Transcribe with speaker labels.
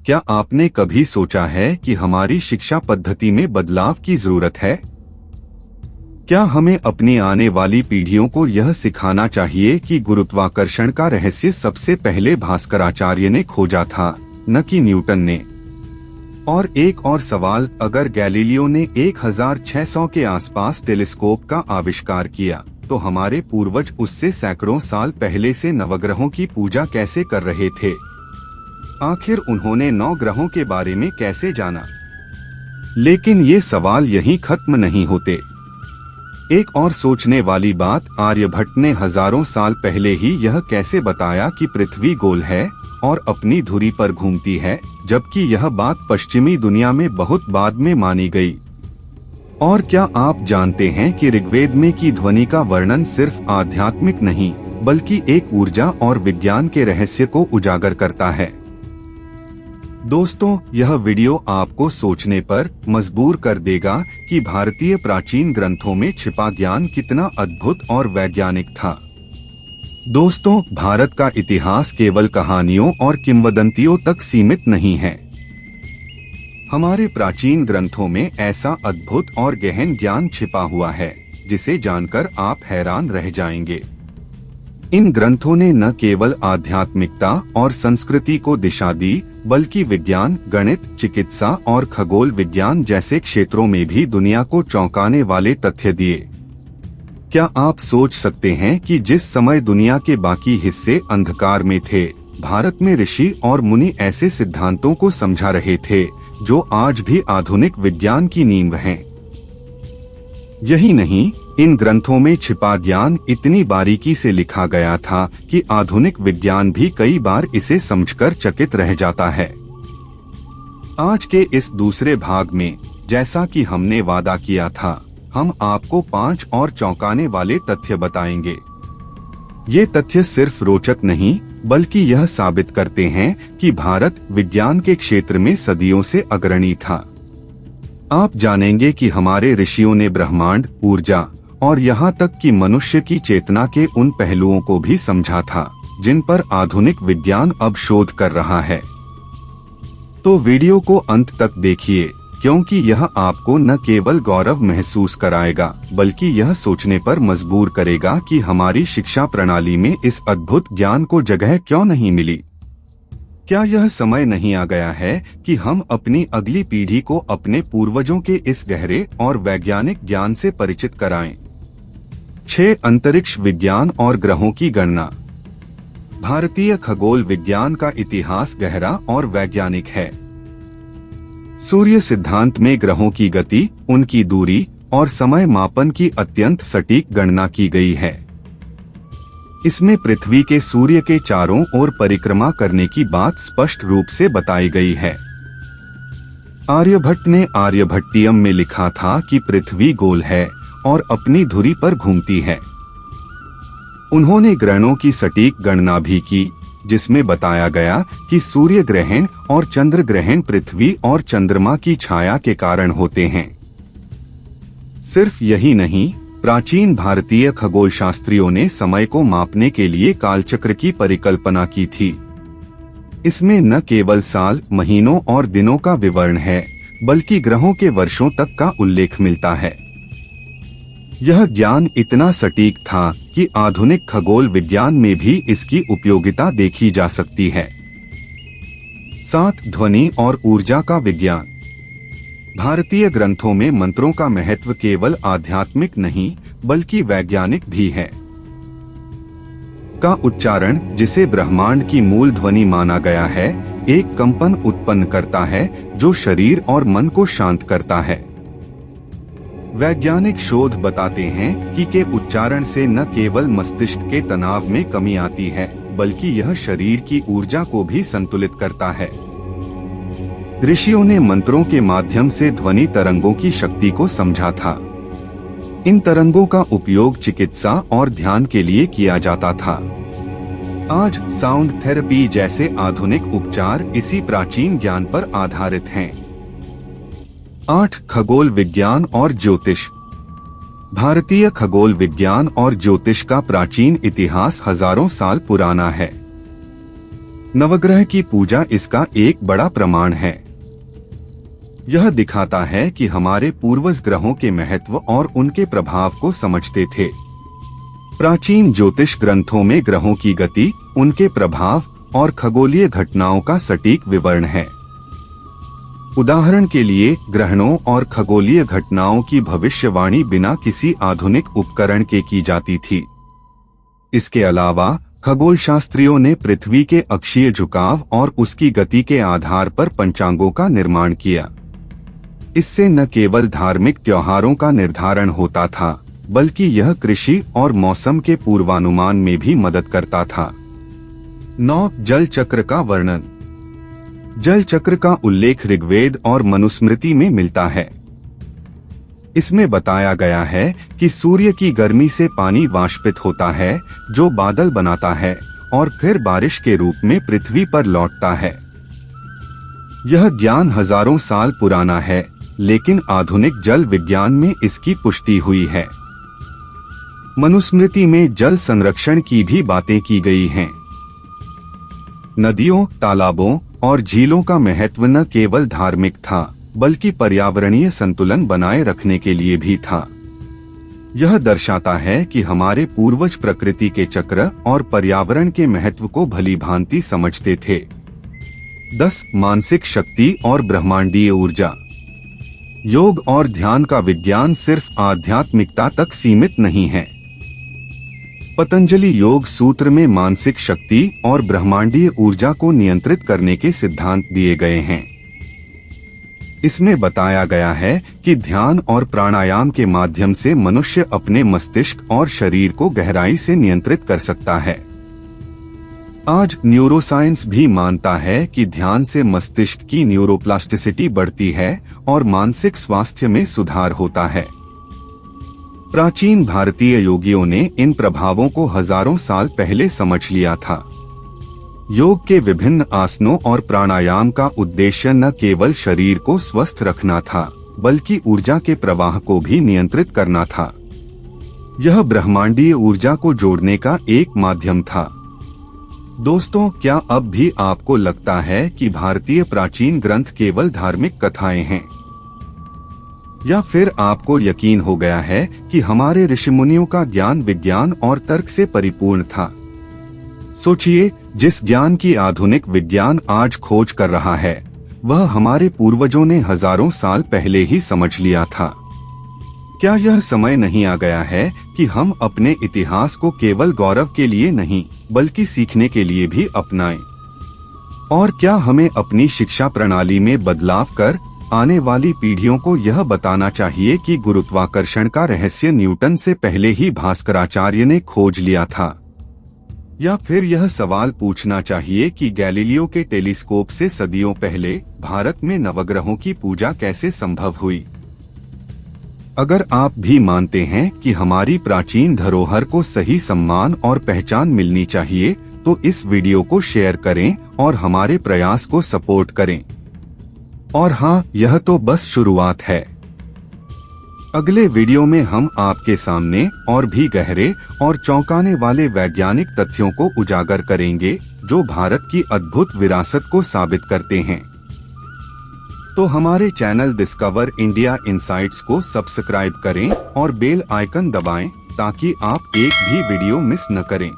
Speaker 1: क्या आपने कभी सोचा है कि हमारी शिक्षा पद्धति में बदलाव की जरूरत है? क्या हमें अपनी आने वाली पीढ़ियों को यह सिखाना चाहिए कि गुरुत्वाकर्षण का रहस्य सबसे पहले भास्कराचार्य ने खोजा था, न कि न्यूटन ने? और एक और सवाल, अगर गैलीलियो ने 1600 के आसपास टेलीस्कोप का आविष्कार किया, तो हमारे पूर्वज उससे सैकड़ों साल पहले से नवग्रहों की पूजा कैसे कर रहे थे? आखिर उन्होंने 9 ग्रहों के बारे में कैसे जाना? लेकिन ये सवाल यहीं खत्म नहीं होते। एक और सोचने वाली बात, आर्यभट्ट ने हजारों साल पहले ही यह कैसे बताया कि पृथ्वी गोल है और अपनी धुरी पर घूमती है, जबकि यह बात पश्चिमी दुनिया में बहुत बाद में मानी गई। और क्या आप जानते हैं कि ऋग्वेद में की ध्वनि का वर्णन सिर्फ आध्यात्मिक नहीं, बल्कि एक ऊर्जा और विज्ञान के रहस्य को उजागर करता है। दोस्तों, यह वीडियो आपको सोचने पर मजबूर कर देगा कि भारतीय प्राचीन ग्रंथों में छिपा ज्ञान कितना अद्भुत और वैज्ञानिक था। दोस्तों, भारत का इतिहास केवल कहानियों और किंवदंतियों तक सीमित नहीं है। हमारे प्राचीन ग्रंथों में ऐसा अद्भुत और गहन ज्ञान छिपा हुआ है, जिसे जानकर आप हैरान रह जाएंगे। इन ग्रंथों ने न केवल आध्यात्मिकता और संस्कृति को दिशा दी, बल्कि विज्ञान, गणित, चिकित्सा और खगोल विज्ञान जैसे क्षेत्रों में भी दुनिया को चौंकाने वाले तथ्य दिए। क्या आप सोच सकते हैं कि जिस समय दुनिया के बाकी हिस्से अंधकार में थे, भारत में ऋषि और मुनि ऐसे सिद्धांतों को समझा रहे थे जो आज भी आधुनिक विज्ञान की नींव हैं। यही नहीं, इन ग्रंथों में छिपा ज्ञान इतनी बारीकी से लिखा गया था कि आधुनिक विज्ञान भी कई बार इसे समझकर चकित रह जाता है। आज के इस दूसरे भाग में, जैसा कि हमने वादा किया था, हम आपको 5 और चौंकाने वाले तथ्य बताएंगे। ये तथ्य सिर्फ रोचक नहीं, बल्कि यह साबित करते हैं कि भारत विज्ञान के क्षेत्र में सदियों से अग्रणी था। आप जानेंगे कि हमारे ऋषियों ने ब्रह्मांड, ऊर्जा और यहाँ तक कि मनुष्य की चेतना के उन पहलुओं को भी समझा था जिन पर आधुनिक विज्ञान अब शोध कर रहा है। तो वीडियो को अंत तक देखिए, क्योंकि यह आपको न केवल गौरव महसूस कराएगा, बल्कि यह सोचने पर मजबूर करेगा कि हमारी शिक्षा प्रणाली में इस अद्भुत ज्ञान को जगह क्यों नहीं मिली। क्या यह समय नहीं आ गया है कि हम अपनी अगली पीढ़ी को अपने पूर्वजों के इस गहरे और वैज्ञानिक ज्ञान से परिचित कराएं? 6 अंतरिक्ष विज्ञान और ग्रहों की गणना। भारतीय खगोल विज्ञान का इतिहास गहरा और वैज्ञानिक है। सूर्य सिद्धांत में ग्रहों की गति, उनकी दूरी और समय मापन की अत्यंत सटीक गणना की गई है। इसमें पृथ्वी के सूर्य के चारों ओर परिक्रमा करने की बात स्पष्ट रूप से बताई गई है। आर्यभट्ट ने आर्यभट्टियम में लिखा था कि पृथ्वी गोल है और अपनी धुरी पर घूमती है। उन्होंने ग्रहणों की सटीक गणना भी की, जिसमें बताया गया कि सूर्य ग्रहण और चंद्र ग्रहण पृथ्वी और चंद्रमा की छाया के कारण होते हैं। सिर्फ यही नहीं, प्राचीन भारतीय खगोलशास्त्रियों ने समय को मापने के लिए कालचक्र की परिकल्पना की थी। इसमें न केवल साल, महीनों और दिनों का विवरण है, बल्कि ग्रहों के वर्षों तक का उल्लेख मिलता है। यह ज्ञान इतना सटीक था कि आधुनिक खगोल विज्ञान में भी इसकी उपयोगिता देखी जा सकती है। 7 ध्वनि और ऊर्जा का विज्ञान। भारतीय ग्रंथों में मंत्रों का महत्व केवल आध्यात्मिक नहीं, बल्कि वैज्ञानिक भी है। का उच्चारण, जिसे ब्रह्मांड की मूल ध्वनि माना गया है, एक कंपन उत्पन्न करता है जो शरीर और मन को शांत करता है। वैज्ञानिक शोध बताते हैं कि के उच्चारण से न केवल मस्तिष्क के तनाव में कमी आती है, बल्कि यह शरीर की ऊर्जा को भी संतुलित करता है। ऋषियों ने मंत्रों के माध्यम से ध्वनि तरंगों की शक्ति को समझा था। इन तरंगों का उपयोग चिकित्सा और ध्यान के लिए किया जाता था। आज साउंड थेरेपी जैसे आधुनिक उपचार इसी प्राचीन ज्ञान पर आधारित हैं। 8 खगोल विज्ञान और ज्योतिष। भारतीय खगोल विज्ञान और ज्योतिष का प्राचीन इतिहास हजारों साल पुराना है। नवग्रह की पूजा इसका एक बड़ा प्रमाण है। यह दिखाता है कि हमारे पूर्वज ग्रहों के महत्व और उनके प्रभाव को समझते थे। प्राचीन ज्योतिष ग्रंथों में ग्रहों की गति, उनके प्रभाव और खगोलीय घटनाओं का सटीक विवरण है। उदाहरण के लिए ग्रहणों और खगोलीय घटनाओं की भविष्यवाणी बिना किसी आधुनिक उपकरण के की जाती थी। इसके अलावा खगोल शास्त्रियों ने पृथ्वी के अक्षीय झुकाव और उसकी गति के आधार पर पंचांगों का निर्माण किया। इससे न केवल धार्मिक त्योहारों का निर्धारण होता था, बल्कि यह कृषि और मौसम के पूर्वानुमान में भी मदद करता था। 9. जल चक्र का वर्णन। जल चक्र का उल्लेख ऋग्वेद और मनुस्मृति में मिलता है। इसमें बताया गया है कि सूर्य की गर्मी से पानी वाष्पित होता है, जो बादल बनाता है और फिर बारिश के रूप में पृथ्वी पर लौटता है। यह ज्ञान हजारों साल पुराना है, लेकिन आधुनिक जल विज्ञान में इसकी पुष्टि हुई है। मनुस्मृति में जल संरक्षण की भी बातें की गई हैं। नदियों, तालाबों और झीलों का महत्व न केवल धार्मिक था, बल्कि पर्यावरणीय संतुलन बनाए रखने के लिए भी था। यह दर्शाता है कि हमारे पूर्वज प्रकृति के चक्र और पर्यावरण के महत्व को भलीभांति समझते थे। 10. मानसिक शक्ति और ब्रह्मांडीय ऊर्जा। योग और ध्यान का विज्ञान सिर्फ आध्यात्मिकता तक सीमित नहीं है। पतंजलि योग सूत्र में मानसिक शक्ति और ब्रह्मांडीय ऊर्जा को नियंत्रित करने के सिद्धांत दिए गए हैं। इसमें बताया गया है कि ध्यान और प्राणायाम के माध्यम से मनुष्य अपने मस्तिष्क और शरीर को गहराई से नियंत्रित कर सकता है। आज न्यूरोसाइंस भी मानता है कि ध्यान से मस्तिष्क की न्यूरोप्लास्टिसिटी बढ़ती है और मानसिक स्वास्थ्य में सुधार होता है। प्राचीन भारतीय योगियों ने इन प्रभावों को हजारों साल पहले समझ लिया था। योग के विभिन्न आसनों और प्राणायाम का उद्देश्य न केवल शरीर को स्वस्थ रखना था, बल्कि ऊर्जा के प्रवाह को भी नियंत्रित करना था। यह ब्रह्मांडीय ऊर्जा को जोड़ने का एक माध्यम था। दोस्तों, क्या अब भी आपको लगता है कि भारतीय प्राचीन ग्रंथ केवल धार्मिक कथाएं हैं? या फिर आपको यकीन हो गया है कि हमारे ऋषिमुनियों का ज्ञान विज्ञान और तर्क से परिपूर्ण था? सोचिए, जिस ज्ञान की आधुनिक विज्ञान आज खोज कर रहा है, वह हमारे पूर्वजों ने हजारों साल पहले ही समझ लिया था। क्या यह समय नहीं आ गया है कि हम अपने इतिहास को केवल गौरव के लिए नहीं, बल्कि सीखने के लिए भी अपनाएं? और क्या हमें अपनी शिक्षा प्रणाली में बदलाव कर आने वाली पीढ़ियों को यह बताना चाहिए कि गुरुत्वाकर्षण का रहस्य न्यूटन से पहले ही भास्कराचार्य ने खोज लिया था? या फिर यह सवाल पूछना चाहिए कि गैलीलियो के टेलीस्कोप से सदियों पहले भारत में नवग्रहों की पूजा कैसे संभव हुई? अगर आप भी मानते हैं कि हमारी प्राचीन धरोहर को सही सम्मान और पहचान मिलनी चाहिए, तो इस वीडियो को शेयर करें और हमारे प्रयास को सपोर्ट करें। और हाँ, यह तो बस शुरुआत है। अगले वीडियो में हम आपके सामने और भी गहरे और चौंकाने वाले वैज्ञानिक तथ्यों को उजागर करेंगे, जो भारत की अद्भुत विरासत को साबित करते हैं। तो हमारे चैनल डिस्कवर इंडिया इनसाइट्स को सब्सक्राइब करें और बेल आइकन दबाएं, ताकि आप एक भी वीडियो मिस न करें।